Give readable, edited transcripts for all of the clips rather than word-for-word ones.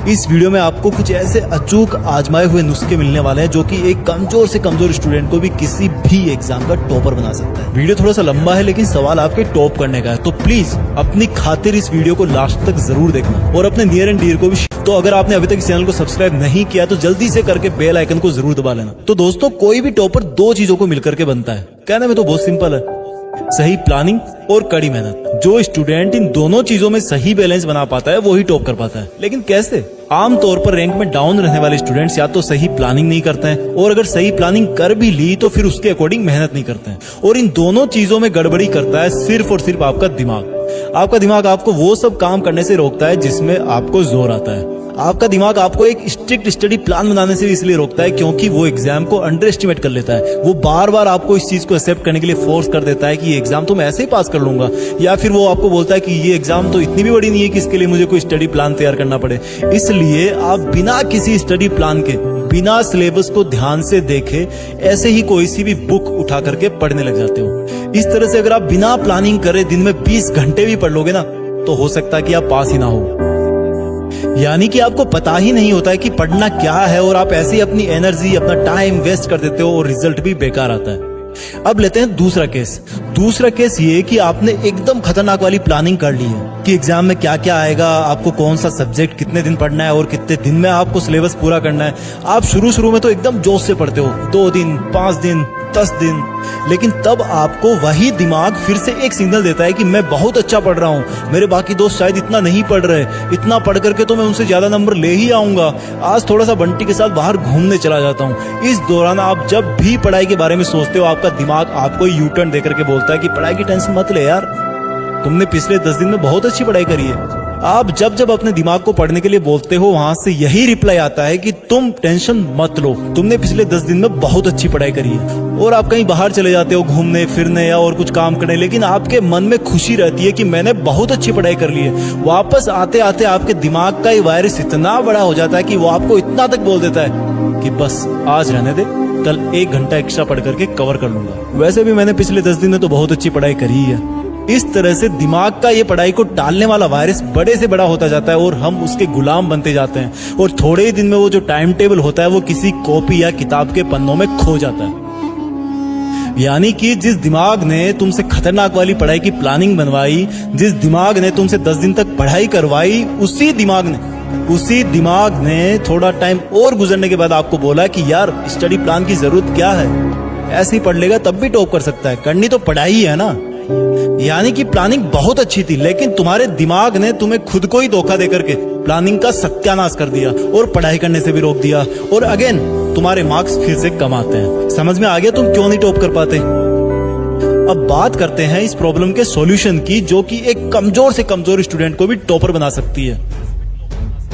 इस वीडियो में आपको कुछ ऐसे अचूक आजमाए हुए नुस्खे मिलने वाले हैं जो कि एक कमजोर से कमजोर स्टूडेंट को भी किसी भी एग्जाम का टॉपर बना सकता है। वीडियो थोड़ा सा लंबा है लेकिन सवाल आपके टॉप करने का है, तो प्लीज अपनी खातिर इस वीडियो को लास्ट तक जरूर देखना और अपने नियर एंड डियर को भी। तो अगर आपने अभी तक इस चैनल को सब्सक्राइब नहीं किया तो जल्दी से करके बेल आइकन को जरूर दबा लेना। तो दोस्तों, कोई भी टॉपर दो चीजों को मिलकर के बनता है। कहने में तो बहुत सिंपल है, सही प्लानिंग और कड़ी मेहनत। जो स्टूडेंट इन दोनों चीजों में सही बैलेंस बना पाता है वो ही टॉप कर पाता है। लेकिन कैसे? आमतौर पर रैंक में डाउन रहने वाले स्टूडेंट्स या तो सही प्लानिंग नहीं करते हैं, और अगर सही प्लानिंग कर भी ली तो फिर उसके अकॉर्डिंग मेहनत नहीं करते हैं। और इन दोनों चीजों में गड़बड़ी करता है सिर्फ और सिर्फ आपका दिमाग। आपका दिमाग आपको वो सब काम करने से रोकता है जिसमें आपको जोर आता है। आपका दिमाग आपको एक स्ट्रिक्ट स्टडी प्लान बनाने से इसलिए रोकता है क्योंकि वो एग्जाम को अंडर एस्टिमेट कर लेता है। वो बार बार आपको इस चीज को एक्सेप्ट करने के लिए फोर्स कर देता है कि ये एग्जाम तो मैं ऐसे ही पास कर लूंगा, या फिर वो आपको बोलता है कि ये एग्जाम तो इतनी भी बड़ी नहीं है कि इसके लिए मुझे कोई स्टडी प्लान तैयार करना पड़े। इसलिए आप बिना किसी स्टडी प्लान के, बिना सिलेबस को ध्यान से देखे ऐसे ही कोई सी भी बुक उठा करके पढ़ने लग जाते हो। इस तरह से अगर आप बिना प्लानिंग करे दिन में 20 घंटे भी पढ़ लोगे ना, तो हो सकता है कि आप पास ही ना हो। यानी कि आपको पता ही नहीं होता है कि पढ़ना क्या है और आप ऐसे ही अपनी एनर्जी, अपना टाइम वेस्ट कर देते हो और रिजल्ट भी बेकार आता है। अब लेते हैं दूसरा केस। दूसरा केस ये कि आपने एकदम खतरनाक वाली प्लानिंग कर ली है कि एग्जाम में क्या क्या आएगा, आपको कौन सा सब्जेक्ट कितने दिन पढ़ना है और कितने दिन में आपको सिलेबस पूरा करना है। आप शुरू में तो एकदम जोश से पढ़ते हो, 2 दिन, 5 दिन, 10 दिन, लेकिन तब आपको वही दिमाग फिर से एक सिग्नल देता है कि मैं बहुत अच्छा पढ़ रहा हूँ, मेरे बाकी दोस्त शायद इतना नहीं पढ़ रहे, इतना पढ़ करके तो मैं उनसे ज्यादा नंबर ले ही आऊंगा, आज थोड़ा सा बंटी के साथ बाहर घूमने चला जाता हूँ। इस दौरान आप जब भी पढ़ाई के बारे में सोचते हो, आपका दिमाग आपको यू टर्न देकर के बोलता है कि पढ़ाई की टेंशन मत ले यार, तुमने पिछले 10 दिन में बहुत अच्छी पढ़ाई करी है। आप जब अपने दिमाग को पढ़ने के लिए बोलते हो, वहां से यही रिप्लाई आता है कि तुम टेंशन मत लो, तुमने पिछले 10 दिन में बहुत अच्छी पढ़ाई करी है। और आप कहीं बाहर चले जाते हो घूमने फिरने या और कुछ काम करने, लेकिन आपके मन में खुशी रहती है कि मैंने बहुत अच्छी पढ़ाई कर ली है। वापस आते आते आपके दिमाग का ये वायरस इतना बड़ा हो जाता है कि वो आपको इतना तक बोल देता है कि बस आज रहने दे, कल 1 घंटा एक्स्ट्रा पढ़ करके कवर कर लूंगा, वैसे भी मैंने पिछले 10 दिन में तो बहुत अच्छी पढ़ाई करी है। इस तरह से दिमाग का ये पढ़ाई को टालने वाला वायरस बड़े से बड़ा होता जाता है और हम उसके गुलाम बनते जाते हैं, और थोड़े ही दिन में वो जो टाइम टेबल होता है वो किसी कॉपी या किताब के पन्नों में खो जाता है। यानी कि जिस दिमाग ने तुमसे खतरनाक वाली पढ़ाई की प्लानिंग बनवाई, जिस दिमाग ने तुमसे 10 दिन तक पढ़ाई करवाई, उसी दिमाग ने थोड़ा टाइम और गुजरने के बाद आपको बोला कि यार स्टडी प्लान की जरूरत क्या है, ऐसे ही पढ़ लेगा तब भी टॉप कर सकता है, करनी तो पढ़ाई है ना। यानी कि प्लानिंग बहुत अच्छी थी, लेकिन तुम्हारे दिमाग ने तुम्हें खुद को ही धोखा देकर के प्लानिंग का सत्यानाश कर दिया और पढ़ाई करने से भी रोक दिया, और अगेन तुम्हारे मार्क्स फिर से कम आते हैं। समझ में आ गया तुम क्यों नहीं टॉप कर पाते? अब बात करते हैं इस प्रॉब्लम के सॉल्यूशन की, जो कि एक कमजोर से कमजोर स्टूडेंट को भी टॉपर बना सकती है।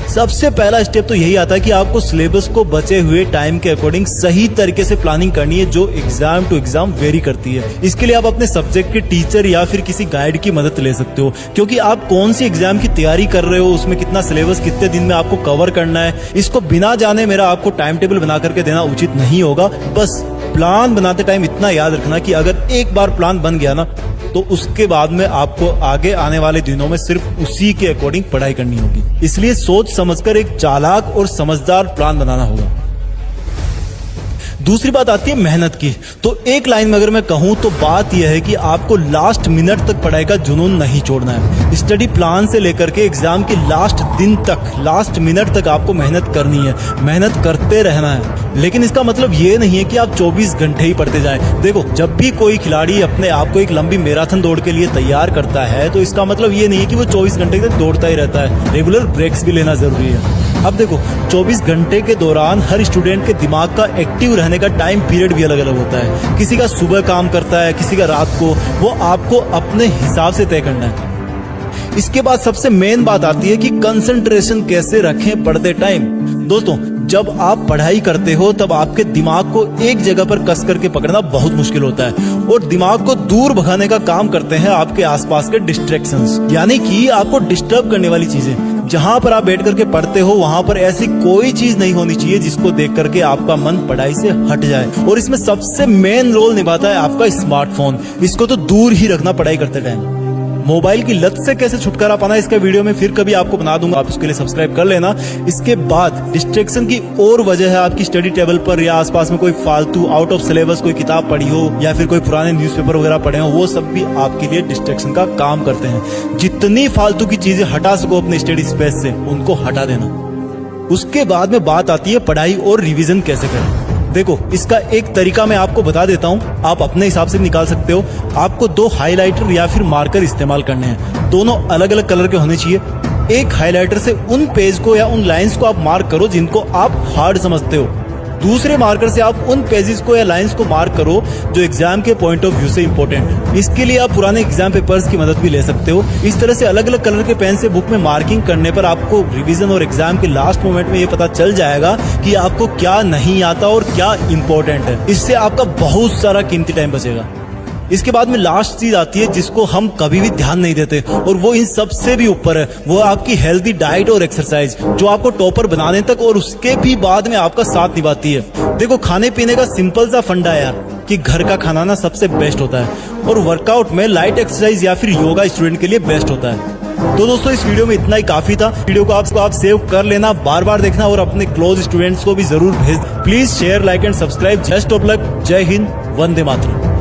सबसे पहला स्टेप तो यही आता है कि आपको सिलेबस को बचे हुए टाइम के अकॉर्डिंग सही तरीके से प्लानिंग करनी है, जो एग्जाम टू एग्जाम वेरी करती है। इसके लिए आप अपने सब्जेक्ट के टीचर या फिर किसी गाइड की मदद ले सकते हो, क्योंकि आप कौन सी एग्जाम की तैयारी कर रहे हो, उसमें कितना सिलेबस कितने दिन में आपको कवर करना है, इसको बिना जाने मेरा आपको टाइम टेबल बना करके देना उचित नहीं होगा। बस प्लान बनाते टाइम इतना याद रखना कि अगर एक बार प्लान बन गया ना, तो उसके बाद में आपको आगे आने वाले दिनों में सिर्फ उसी के अकॉर्डिंग पढ़ाई करनी होगी। इसलिए सोच समझकर एक चालाक और समझदार प्लान बनाना होगा। दूसरी बात आती है मेहनत की। तो एक लाइन में अगर मैं कहूं तो बात यह है कि आपको लास्ट मिनट तक पढ़ाई का जुनून नहीं छोड़ना है। स्टडी प्लान से लेकर के एग्जाम के लास्ट दिन तक, लास्ट मिनट तक आपको मेहनत करनी है, मेहनत करते रहना है। लेकिन इसका मतलब ये नहीं है कि आप 24 घंटे ही पढ़ते जाएं। देखो, जब भी कोई खिलाड़ी अपने आप को एक लंबी मैराथन दौड़ के लिए तैयार करता है, तो इसका मतलब ये नहीं है कि वो 24 घंटे तक दौड़ता ही रहता है, रेगुलर ब्रेक्स भी लेना जरूरी है। अब देखो, 24 घंटे के दौरान हर स्टूडेंट के दिमाग का एक्टिव रहने का टाइम पीरियड भी अलग अलग होता है। किसी का सुबह काम करता है, किसी का रात को, वो आपको अपने हिसाब से तय करना है। इसके बाद सबसे मेन बात आती है कि कंसंट्रेशन कैसे रखें पढ़ते टाइम। दोस्तों, जब आप पढ़ाई करते हो तब आपके दिमाग को एक जगह पर कस करके पकड़ना बहुत मुश्किल होता है, और दिमाग को दूर भगाने का काम करते हैं आपके आसपास के डिस्ट्रैक्शंस, यानी कि आपको डिस्टर्ब करने वाली चीजें। जहां पर आप बैठ करके पढ़ते हो वहां पर ऐसी कोई चीज नहीं होनी चाहिए जिसको देख करके आपका मन पढ़ाई से हट जाए, और इसमें सबसे मेन रोल निभाता है आपका स्मार्टफोन। इसको तो दूर ही रखना पढ़ाई करते टाइम। मोबाइल की लत से कैसे छुटकारा पाना इसका वीडियो में फिर कभी आपको बना दूंगा, आप उसके लिए सब्सक्राइब कर लेना। इसके बाद डिस्ट्रैक्शन की और वजह है आपकी स्टडी टेबल पर या आसपास में कोई फालतू आउट ऑफ सिलेबस कोई किताब पढ़ी हो या फिर कोई पुराने न्यूज़पेपर वगैरह पढ़े हो, वो सब भी आपके लिए डिस्ट्रैक्शन का काम करते हैं। जितनी फालतू की चीजें हटा सको अपने स्टडी स्पेस से उनको हटा देना। उसके बाद में बात आती है पढ़ाई और रिवीजन कैसे करें। देखो, इसका एक तरीका मैं आपको बता देता हूं, आप अपने हिसाब से निकाल सकते हो। आपको 2 हाइलाइटर या फिर मार्कर इस्तेमाल करने हैं, दोनों अलग अलग कलर के होने चाहिए। एक हाइलाइटर से उन पेज को या उन लाइंस को आप मार्क करो जिनको आप हार्ड समझते हो, दूसरे मार्कर से आप उन पेजेस को या लाइंस को मार्क करो जो एग्जाम के पॉइंट ऑफ व्यू से इंपॉर्टेंट। इसके लिए आप पुराने एग्जाम पेपर्स की मदद भी ले सकते हो। इस तरह से अलग अलग कलर के पेन से बुक में मार्किंग करने पर आपको रिवीजन और एग्जाम के लास्ट मोमेंट में ये पता चल जाएगा कि आपको क्या नहीं आता और क्या इंपॉर्टेंट है। इससे आपका बहुत सारा कीमती टाइम बचेगा। इसके बाद में लास्ट चीज आती है जिसको हम कभी भी ध्यान नहीं देते और वो इन सबसे भी ऊपर है, वो आपकी हेल्दी डाइट और एक्सरसाइज, जो आपको टॉपर बनाने तक और उसके भी बाद में आपका साथ निभाती है। देखो, खाने पीने का सिंपल सा फंडा है यार कि घर का खाना ना सबसे बेस्ट होता है और वर्कआउट में लाइट एक्सरसाइज या फिर योगा स्टूडेंट के लिए बेस्ट होता है। तो दोस्तों, इस वीडियो में इतना ही काफी था। वीडियो को आप सेव कर लेना, बार बार देखना और अपने क्लोज स्टूडेंट्स को भी जरूर भेज। Please share, like and subscribe. Best of luck. जय हिंद, वंदे मातरम।